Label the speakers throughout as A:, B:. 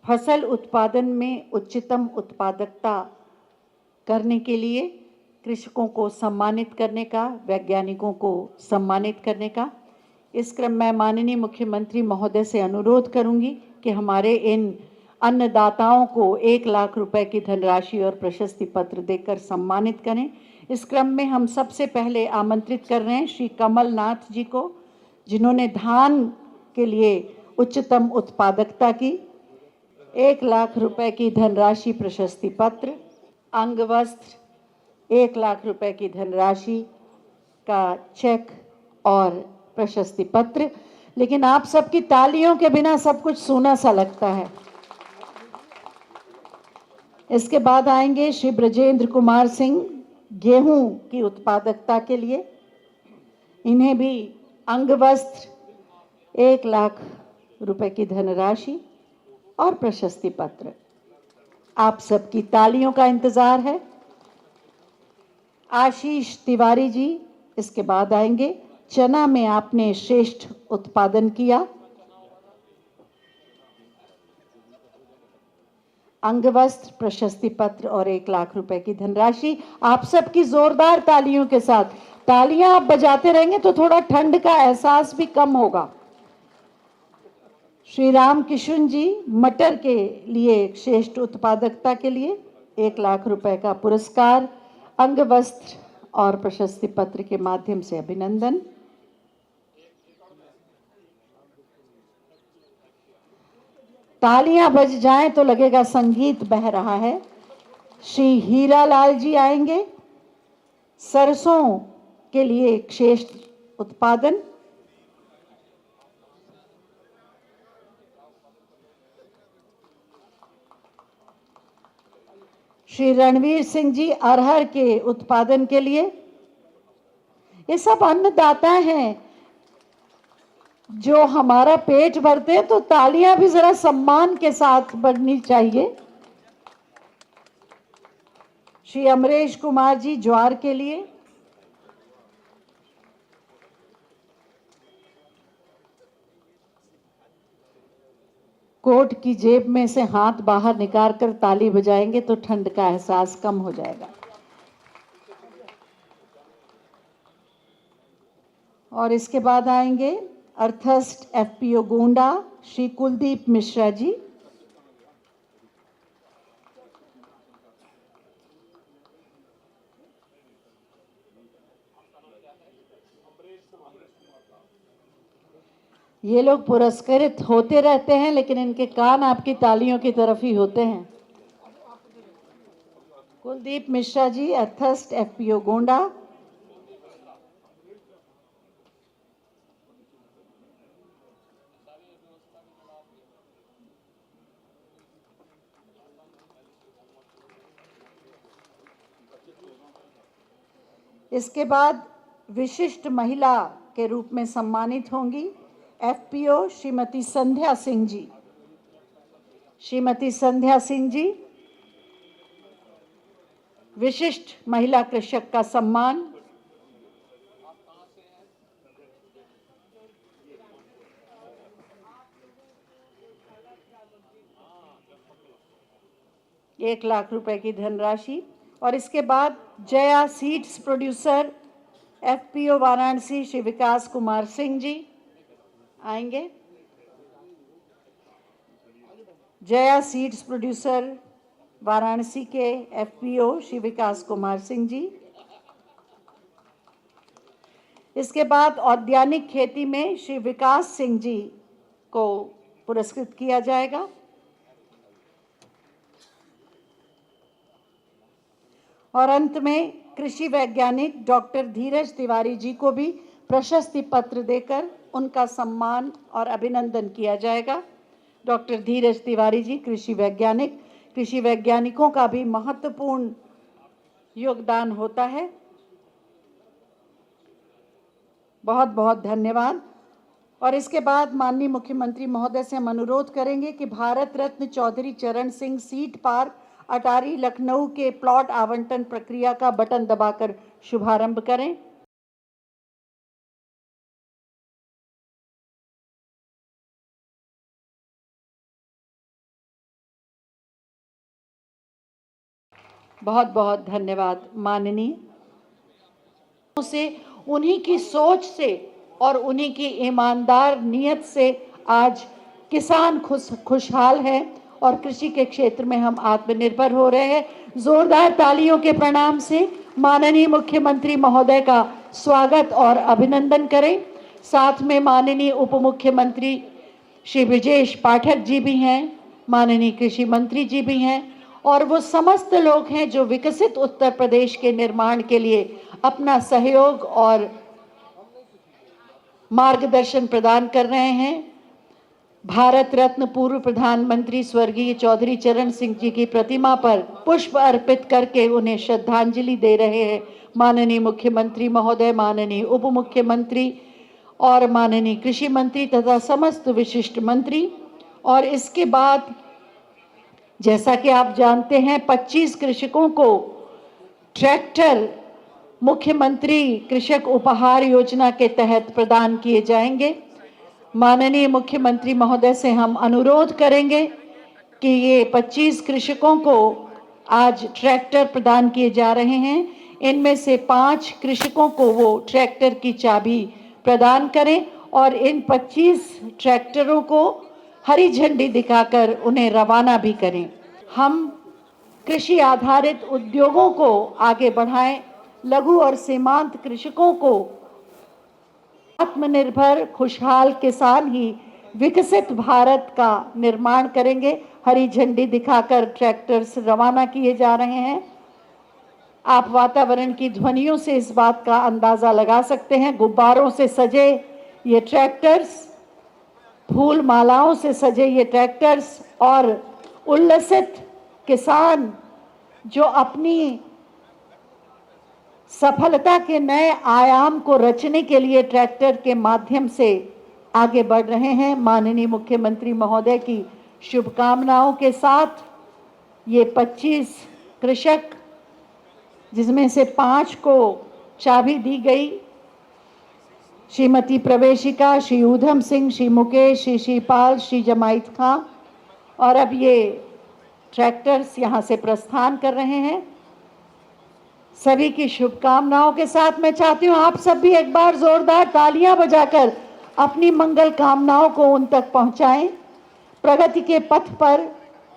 A: फसल उत्पादन में उच्चतम उत्पादकता करने के लिए कृषकों को सम्मानित करने का, वैज्ञानिकों को सम्मानित करने का। इस क्रम में माननीय मुख्यमंत्री महोदय से अनुरोध करूंगी कि हमारे इन अन्नदाताओं को 1 लाख रुपए की धनराशि और प्रशस्ति पत्र देकर सम्मानित करें। इस क्रम में हम सबसे पहले आमंत्रित कर रहे हैं श्री कमलनाथ जी को, जिन्होंने धान के लिए उच्चतम उत्पादकता की, 1 लाख रुपए की धनराशि प्रशस्ति पत्र, अंगवस्त्र 1 लाख रुपए की धनराशि का चेक और प्रशस्ति पत्र। लेकिन आप सबकी तालियों के बिना सब कुछ सूना सा लगता है। इसके बाद आएंगे श्री ब्रजेंद्र कुमार सिंह, गेहूं की उत्पादकता के लिए, इन्हें भी अंगवस्त्र 1 लाख रुपए की धनराशि और प्रशस्ति पत्र। आप सबकी तालियों का इंतजार है। आशीष तिवारी जी इसके बाद आएंगे। चना में आपने श्रेष्ठ उत्पादन किया, अंगवस्त्र, प्रशस्ति पत्र और 1 लाख रुपए की धनराशि। आप सबकी जोरदार तालियों के साथ, तालियां आप बजाते रहेंगे तो थोड़ा ठंड का एहसास भी कम होगा। श्री राम किशन जी, मटर के लिए श्रेष्ठ उत्पादकता के लिए 1 लाख रुपए का पुरस्कार, अंगवस्त्र और प्रशस्ति पत्र के माध्यम से अभिनंदन। तालियां बज जाएं तो लगेगा संगीत बह रहा है। श्री हीरालाल जी आएंगे, सरसों के लिए श्रेष्ठ उत्पादन, श्री रणवीर सिंह जी अरहर के उत्पादन के लिए। ये सब अन्नदाता हैं जो हमारा पेट भरते हैं, तो तालियां भी जरा सम्मान के साथ बढ़नी चाहिए। श्री अमरेश कुमार जी ज्वार के लिए, कोट की जेब में से हाथ बाहर निकाल कर ताली बजाएंगे तो ठंड का एहसास कम हो जाएगा। और इसके बाद आएंगे अर्थस्ट एफपीओ गोंडा, श्री कुलदीप मिश्रा जी। ये लोग पुरस्कृत होते रहते हैं, लेकिन इनके कान आपकी तालियों की तरफ ही होते हैं। कुलदीप मिश्रा जी, अर्थस्ट एफपीओ गोंडा। इसके बाद विशिष्ट महिला के रूप में सम्मानित होंगी एफपीओ श्रीमती संध्या सिंह जी। श्रीमती संध्या सिंह जी, विशिष्ट महिला कृषक का सम्मान, एक लाख रुपए की धनराशि। और इसके बाद Jaya seeds producer FPO Varanasi, Shri Vikas Kumar Singh ji आएंगे। जया सीड्स प्रोड्यूसर वाराणसी के एफपीओ श्री विकास कुमार सिंह जी। इसके बाद औद्यानिक खेती में श्री विकास सिंह जी को पुरस्कृत किया जाएगा। और अंत में कृषि वैज्ञानिक डॉक्टर धीरज तिवारी जी को भी प्रशस्ति पत्र देकर उनका सम्मान और अभिनंदन किया जाएगा। डॉक्टर धीरज तिवारी जी कृषि वैज्ञानिक, कृषि वैज्ञानिकों का भी महत्वपूर्ण योगदान होता है। बहुत बहुत धन्यवाद। और इसके बाद माननीय मुख्यमंत्री महोदय से हम अनुरोध करेंगे कि भारत रत्न चौधरी चरण सिंह सीड पार्क अटारी लखनऊ के प्लॉट आवंटन प्रक्रिया का बटन दबाकर शुभारंभ करें। बहुत बहुत धन्यवाद माननीय से, उन्हीं की सोच से और उन्हीं की ईमानदार नीयत से आज किसान खुशहाल है और कृषि के क्षेत्र में हम आत्मनिर्भर हो रहे हैं। जोरदार तालियों के प्रणाम से माननीय मुख्यमंत्री महोदय का स्वागत और अभिनंदन करें। साथ में माननीय उप मुख्यमंत्री श्री ब्रजेश पाठक जी भी हैं, माननीय कृषि मंत्री जी भी हैं और वो समस्त लोग हैं जो विकसित उत्तर प्रदेश के निर्माण के लिए अपना सहयोग और मार्गदर्शन प्रदान कर रहे हैं। भारत रत्न पूर्व प्रधानमंत्री स्वर्गीय चौधरी चरण सिंह जी की प्रतिमा पर पुष्प अर्पित करके उन्हें श्रद्धांजलि दे रहे हैं माननीय मुख्यमंत्री महोदय, माननीय उप मुख्यमंत्री और माननीय कृषि मंत्री तथा समस्त विशिष्ट मंत्री। और इसके बाद जैसा कि आप जानते हैं 25 कृषकों को ट्रैक्टर मुख्यमंत्री कृषक उपहार योजना के तहत प्रदान किए जाएंगे। माननीय मुख्यमंत्री महोदय से हम अनुरोध करेंगे कि ये 25 कृषकों को आज ट्रैक्टर प्रदान किए जा रहे हैं, इनमें से 5 कृषकों को वो ट्रैक्टर की चाबी प्रदान करें और इन 25 ट्रैक्टरों को हरी झंडी दिखाकर उन्हें रवाना भी करें। हम कृषि आधारित उद्योगों को आगे बढ़ाएं, लघु और सीमांत कृषकों को आत्मनिर्भर खुशहाल किसान ही विकसित भारत का निर्माण करेंगे। हरी झंडी दिखाकर ट्रैक्टर्स रवाना किए जा रहे हैं। आप वातावरण की ध्वनियों से इस बात का अंदाजा लगा सकते हैं। गुब्बारों से सजे ये ट्रैक्टर्स, फूल मालाओं से सजे ये ट्रैक्टर्स और उल्लसित किसान जो अपनी सफलता के नए आयाम को रचने के लिए ट्रैक्टर के माध्यम से आगे बढ़ रहे हैं। माननीय मुख्यमंत्री महोदय की शुभकामनाओं के साथ ये 25 कृषक, जिसमें से 5 को चाबी दी गई, श्रीमती प्रवेशिका, श्री ऊधम सिंह, श्री मुकेश, श्री शिवपाल, श्री जमाइत खां, और अब ये ट्रैक्टर्स यहाँ से प्रस्थान कर रहे हैं। सभी की शुभकामनाओं के साथ मैं चाहती हूँ आप सब भी एक बार जोरदार तालियां बजाकर अपनी मंगल कामनाओं को उन तक पहुंचाएं। प्रगति के पथ पर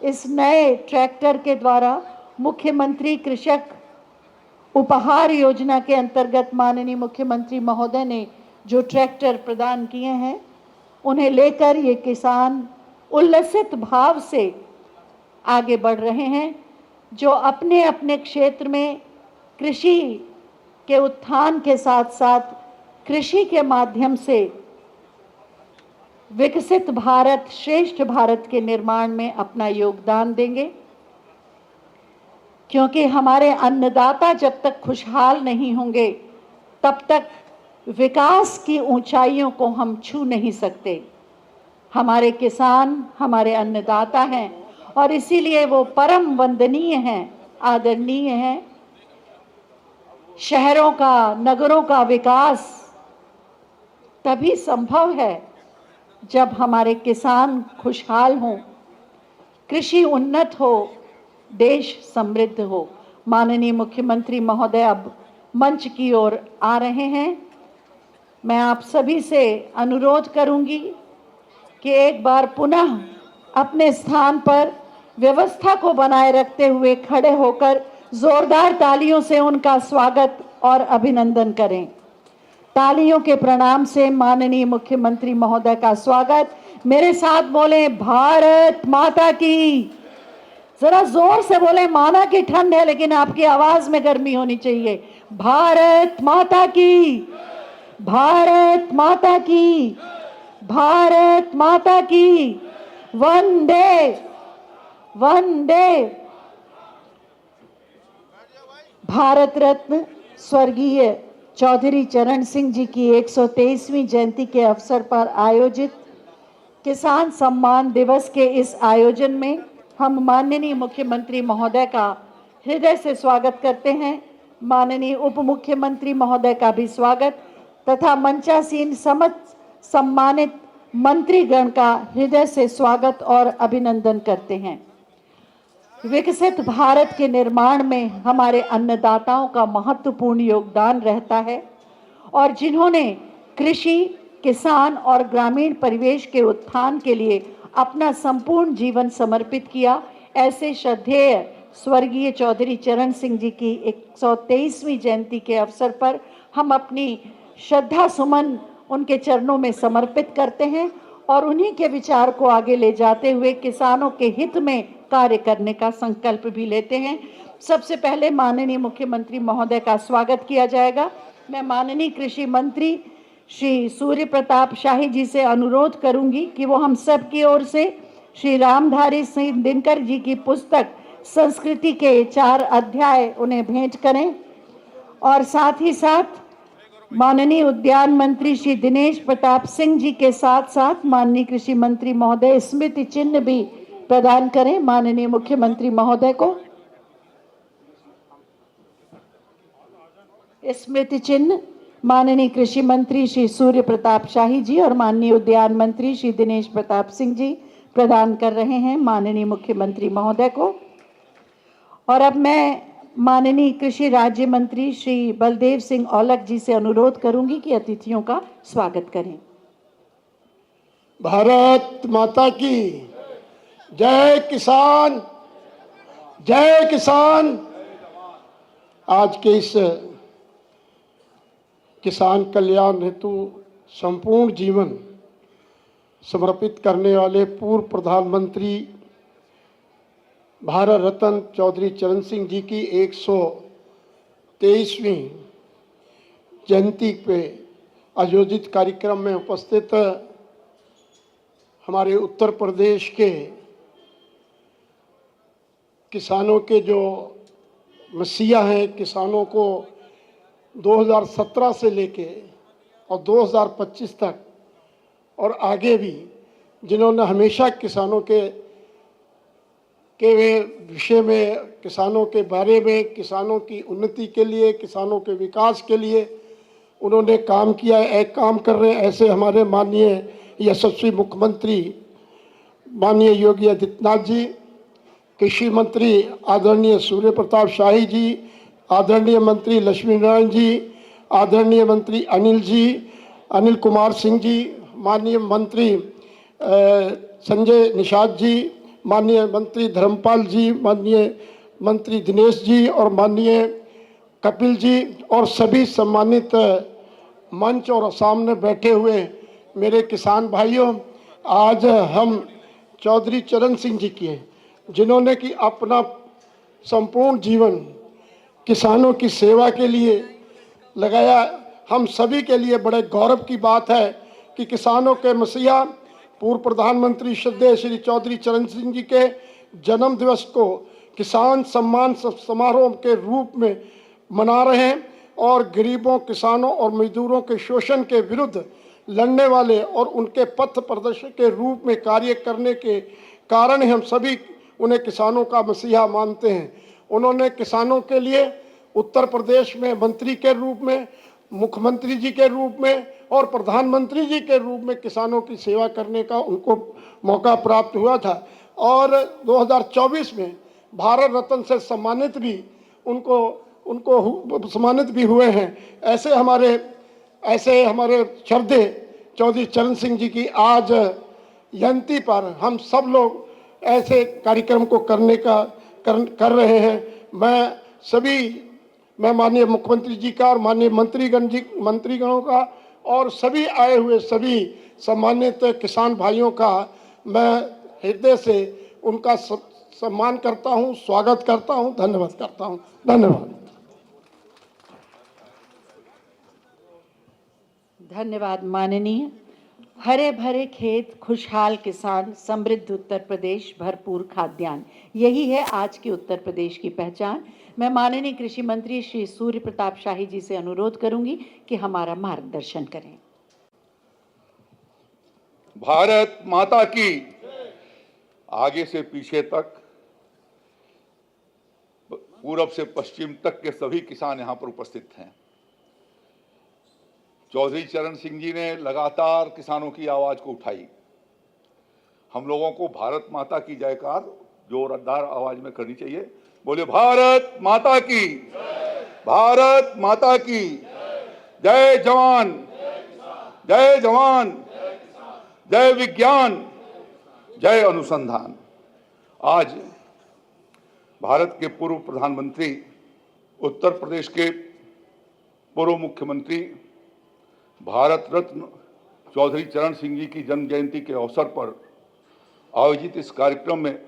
A: इस नए ट्रैक्टर के द्वारा मुख्यमंत्री कृषक उपहार योजना के अंतर्गत माननीय मुख्यमंत्री महोदय ने जो ट्रैक्टर प्रदान किए हैं, उन्हें लेकर ये किसान उल्लसित भाव से आगे बढ़ रहे हैं, जो अपने अपने क्षेत्र में कृषि के उत्थान के साथ साथ कृषि के माध्यम से विकसित भारत, श्रेष्ठ भारत के निर्माण में अपना योगदान देंगे। क्योंकि हमारे अन्नदाता जब तक खुशहाल नहीं होंगे तब तक विकास की ऊंचाइयों को हम छू नहीं सकते। हमारे किसान हमारे अन्नदाता हैं और इसीलिए वो परम वंदनीय हैं, आदरणीय हैं। शहरों का, नगरों का विकास तभी संभव है जब हमारे किसान खुशहाल हों, कृषि उन्नत हो, देश समृद्ध हो। माननीय मुख्यमंत्री महोदय अब मंच की ओर आ रहे हैं। मैं आप सभी से अनुरोध करूंगी कि एक बार पुनः अपने स्थान पर व्यवस्था को बनाए रखते हुए खड़े होकर जोरदार तालियों से उनका स्वागत और अभिनंदन करें। तालियों के प्रणाम से माननीय मुख्यमंत्री महोदय का स्वागत। मेरे साथ बोले भारत माता की। जरा जोर से बोले, माना की ठंड है लेकिन आपकी आवाज में गर्मी होनी चाहिए। भारत माता की, भारत माता की, भारत माता की। वंदे वंदे। भारत रत्न स्वर्गीय चौधरी चरण सिंह जी की 123वीं जयंती के अवसर पर आयोजित किसान सम्मान दिवस के इस आयोजन में हम माननीय मुख्यमंत्री महोदय का हृदय से स्वागत करते हैं। माननीय उप मुख्यमंत्री महोदय का भी स्वागत तथा मंचासीन सम्मानित मंत्रीगण का हृदय से स्वागत और अभिनंदन करते हैं। विकसित भारत के निर्माण में हमारे अन्नदाताओं का महत्वपूर्ण योगदान रहता है और जिन्होंने कृषि, किसान और ग्रामीण परिवेश के उत्थान के लिए अपना संपूर्ण जीवन समर्पित किया, ऐसे श्रद्धेय स्वर्गीय चौधरी चरण सिंह जी की 123वीं जयंती के अवसर पर हम अपनी श्रद्धा सुमन उनके चरणों में समर्पित करते हैं और उन्हीं के विचार को आगे ले जाते हुए किसानों के हित में कार्य करने का संकल्प भी लेते हैं। सबसे पहले माननीय मुख्यमंत्री महोदय का स्वागत किया जाएगा। मैं माननीय कृषि मंत्री श्री सूर्य प्रताप शाही जी से अनुरोध करूंगी कि वो हम सब की ओर से श्री रामधारी सिंह दिनकर जी की पुस्तक संस्कृति के 4 अध्याय उन्हें भेंट करें और साथ ही साथ माननीय उद्यान मंत्री श्री दिनेश प्रताप सिंह जी के साथ साथ माननीय कृषि मंत्री महोदय स्मृति चिन्ह भी प्रदान करें माननीय मुख्यमंत्री महोदय को। स्मृति चिन्ह माननीय कृषि मंत्री श्री सूर्य प्रताप शाही जी और माननीय उद्यान मंत्री श्री दिनेश प्रताप सिंह जी प्रदान कर रहे हैं माननीय मुख्यमंत्री महोदय को। और अब मैं माननीय कृषि राज्य मंत्री श्री बलदेव सिंह औलख जी से अनुरोध करूंगी कि अतिथियों का स्वागत करें।
B: भारत माता की जय। किसान जय किसान। आज के इस किसान कल्याण हेतु संपूर्ण जीवन समर्पित करने वाले पूर्व प्रधानमंत्री भारत रत्न चौधरी चरण सिंह जी की 123वीं जयंती पे आयोजित कार्यक्रम में उपस्थित हमारे उत्तर प्रदेश के किसानों के जो मसीहा हैं, किसानों को 2017 से लेके और 2025 तक और आगे भी जिन्होंने हमेशा किसानों के विषय में, किसानों के बारे में, किसानों की उन्नति के लिए, किसानों के विकास के लिए उन्होंने काम किया, एक काम कर रहे हैं। ऐसे हमारे माननीय यशस्वी मुख्यमंत्री माननीय योगी आदित्यनाथ जी, कृषि मंत्री आदरणीय सूर्य प्रताप शाही जी, आदरणीय मंत्री लक्ष्मी नारायण जी, आदरणीय मंत्री अनिल कुमार सिंह जी, माननीय मंत्री संजय निषाद जी, माननीय मंत्री धर्मपाल जी, माननीय मंत्री दिनेश जी और माननीय कपिल जी और सभी सम्मानित मंच और सामने बैठे हुए मेरे किसान भाइयों, आज हम चौधरी चरण सिंह जी की जिन्होंने कि अपना संपूर्ण जीवन किसानों की सेवा के लिए लगाया। हम सभी के लिए बड़े गौरव की बात है कि किसानों के मसीहा पूर्व प्रधानमंत्री श्रद्धेय श्री चौधरी चरण सिंह जी के जन्म दिवस को किसान सम्मान समारोह के रूप में मना रहे हैं और गरीबों, किसानों और मजदूरों के शोषण के विरुद्ध लड़ने वाले और उनके पथ प्रदर्शक के रूप में कार्य करने के कारण हम सभी उन्हें किसानों का मसीहा मानते हैं। उन्होंने किसानों के लिए उत्तर प्रदेश में मंत्री के रूप में, मुख्यमंत्री जी के रूप में और प्रधानमंत्री जी के रूप में किसानों की सेवा करने का उनको मौका प्राप्त हुआ था और 2024 में भारत रत्न से सम्मानित भी उनको सम्मानित भी हुए हैं। ऐसे हमारे श्रद्धेय चौधरी चरण सिंह जी की आज जयंती पर हम सब लोग ऐसे कार्यक्रम को कर रहे हैं। मैं माननीय मुख्यमंत्री जी का और माननीय मंत्रीगणों का और सभी आए हुए सभी सम्मानित किसान भाइयों का मैं हृदय से उनका सम्मान करता हूं, स्वागत करता हूं, धन्यवाद करता हूं। धन्यवाद।
A: धन्यवाद माननीय। हरे भरे खेत, खुशहाल किसान, समृद्ध उत्तर प्रदेश, भरपूर खाद्यान्न, यही है आज के उत्तर प्रदेश की पहचान। मैं माननीय कृषि मंत्री श्री सूर्य प्रताप शाही जी से अनुरोध करूंगी कि हमारा मार्गदर्शन करें।
C: भारत माता की आगे से पीछे तक, पूरब से पश्चिम तक के सभी किसान यहाँ पर उपस्थित हैं। चौधरी चरण सिंह जी ने लगातार किसानों की आवाज को उठाई। हम लोगों को भारत माता की जयकार जोरदार आवाज में करनी चाहिए। बोले भारत माता की, भारत माता की जय। जवान जय जवान, जय विज्ञान, जय अनुसंधान। आज भारत के पूर्व प्रधानमंत्री, उत्तर प्रदेश के पूर्व मुख्यमंत्री, भारत रत्न चौधरी चरण सिंह जी की जन्म जयंती के अवसर पर आयोजित इस कार्यक्रम में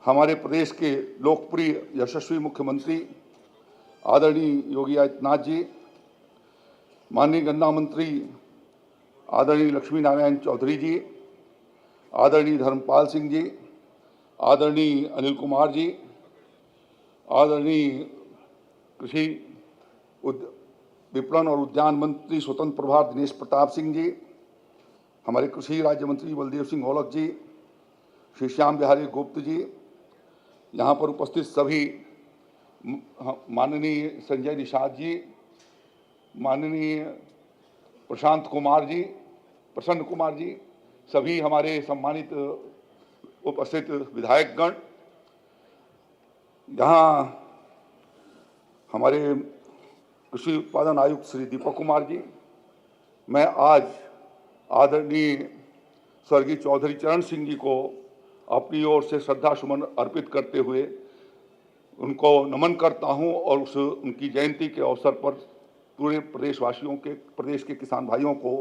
C: हमारे प्रदेश के लोकप्रिय यशस्वी मुख्यमंत्री आदरणीय योगी आदित्यनाथ जी, माननीय गन्ना मंत्री आदरणीय लक्ष्मी नारायण चौधरी जी, आदरणीय धर्मपाल सिंह जी, आदरणीय अनिल कुमार जी, आदरणीय कृषि विपणन और उद्यान मंत्री स्वतंत्र प्रभार दिनेश प्रताप सिंह जी, हमारे कृषि राज्य मंत्री बलदेव सिंह औलख जी, श्री श्याम बिहारी गुप्त जी, यहाँ पर उपस्थित सभी माननीय संजय निषाद जी, माननीय प्रशांत कुमार जी, प्रसन्न कुमार जी, सभी हमारे सम्मानित उपस्थित विधायकगण, यहाँ हमारे कृषि उत्पादन आयुक्त श्री दीपक कुमार जी। मैं आज आदरणीय स्वर्गीय चौधरी चरण सिंह जी को अपनी ओर से श्रद्धा सुमन अर्पित करते हुए उनको नमन करता हूं और उनकी जयंती के अवसर पर पूरे प्रदेशवासियों के, प्रदेश के किसान भाइयों को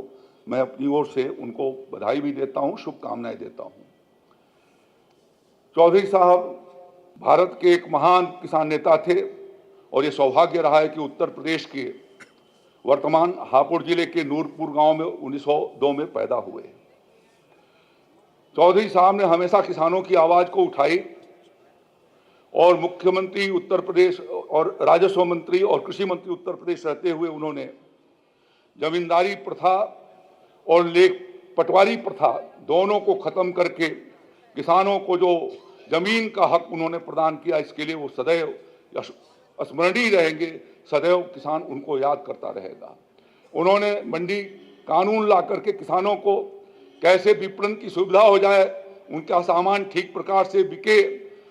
C: मैं अपनी ओर से उनको बधाई भी देता हूं, शुभकामनाएं देता हूं। चौधरी साहब भारत के एक महान किसान नेता थे और ये सौभाग्य रहा है कि उत्तर प्रदेश के वर्तमान हापुड़ जिले के नूरपुर गांव में 1902 में पैदा हुए। चौधरी साहब ने हमेशा किसानों की आवाज को उठाई और मुख्यमंत्री उत्तर प्रदेश और राजस्व मंत्री और कृषि मंत्री उत्तर प्रदेश रहते हुए उन्होंने जमींदारी प्रथा और लेख पटवारी प्रथा दोनों को खत्म करके किसानों को जो जमीन का हक उन्होंने प्रदान किया, इसके लिए वो सदैव स्मरणीय रहेंगे, सदैव किसान उनको याद करता रहेगा। उन्होंने मंडी कानून ला करके किसानों को कैसे विपणन की सुविधा हो जाए, उनका सामान ठीक प्रकार से बिके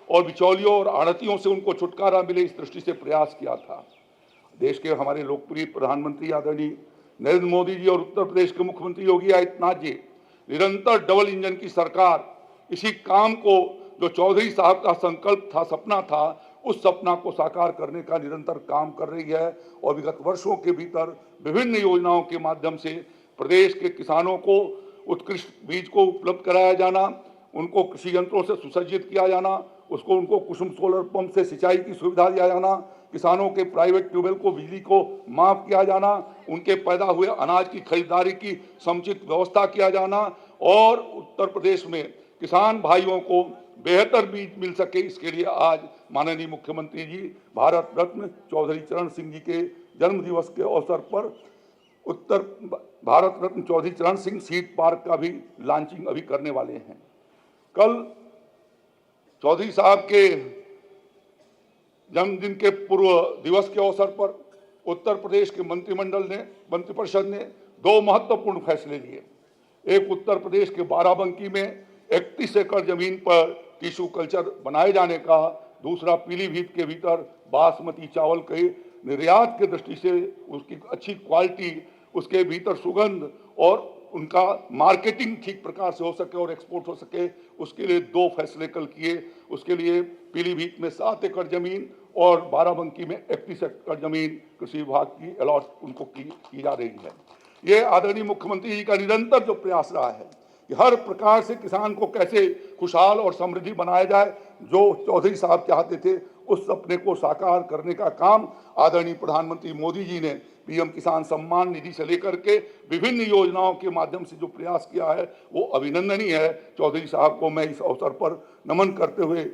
C: और बिचौलियों और आड़तियों से उनको छुटकारा मिले, इस दृष्टि से प्रयास किया था। देश के हमारे लोकप्रिय प्रधानमंत्री आदरणीय नरेंद्र मोदी जी और उत्तर प्रदेश के मुख्यमंत्री योगी आदित्यनाथ जी निरंतर डबल इंजन की सरकार इसी काम को, जो चौधरी साहब का संकल्प था, सपना था, उस सपना को साकार करने का निरंतर काम कर रही है और विगत वर्षों के भीतर विभिन्न योजनाओं के माध्यम से प्रदेश के किसानों को उत्कृष्ट बीज को उपलब्ध कराया जाना, उनको कृषि यंत्रों से सुसज्जित किया जाना, उनको कुसुम सोलर पंप से सिंचाई की सुविधा दिया जाना, किसानों के प्राइवेट ट्यूबवेल को बिजली को माफ किया जाना, उनके पैदा हुए अनाज की खरीदारी की समुचित व्यवस्था किया जाना और उत्तर प्रदेश में किसान भाइयों को बेहतर बीज मिल सके, इसके लिए आज माननीय मुख्यमंत्री जी भारत रत्न चौधरी चरण सिंह जी के जन्म दिवस के अवसर पर उत्तर भारत रत्न चौधरी चरण सिंह सीड पार्क का भी लॉन्चिंग अभी करने वाले हैं। कल चौधरी साहब के जन्मदिन के पूर्व दिवस के अवसर पर उत्तर प्रदेश के मंत्रिपरिषद ने दो महत्वपूर्ण फैसले लिए। एक, उत्तर प्रदेश के बाराबंकी में 31 एकड़ जमीन पर टिश्यू कल्चर बनाए जाने का, दूसरा पीलीभीत के भीतर बासमती चावल के निर्यात के दृष्टि से उसकी अच्छी क्वालिटी, उसके भीतर सुगंध और उनका मार्केटिंग ठीक प्रकार से हो सके और एक्सपोर्ट हो सके, उसके लिए दो फैसले कल किए। उसके लिए पीलीभीत में 7 एकड़ जमीन और बाराबंकी में 31 एकड़ जमीन कृषि विभाग की अलॉट उनको की जा रही है। ये आदरणीय मुख्यमंत्री जी का निरंतर जो प्रयास रहा है कि हर प्रकार से किसान को कैसे खुशहाल और समृद्धि बनाया जाए, जो चौधरी साहब चाहते थे, उस सपने को साकार करने का काम आदरणीय प्रधानमंत्री मोदी जी ने पीएम किसान सम्मान निधि से लेकर के विभिन्न योजनाओं के माध्यम से जो प्रयास किया है वो अभिनंदनीय है। चौधरी साहब को मैं इस अवसर पर नमन करते हुए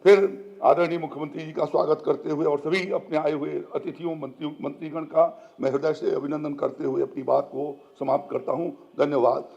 C: फिर आदरणीय मुख्यमंत्री जी का स्वागत करते हुए और सभी अपने आए हुए अतिथियों मंत्रीगण का मैं हृदय से अभिनंदन करते हुए अपनी बात को समाप्त करता हूं। धन्यवाद।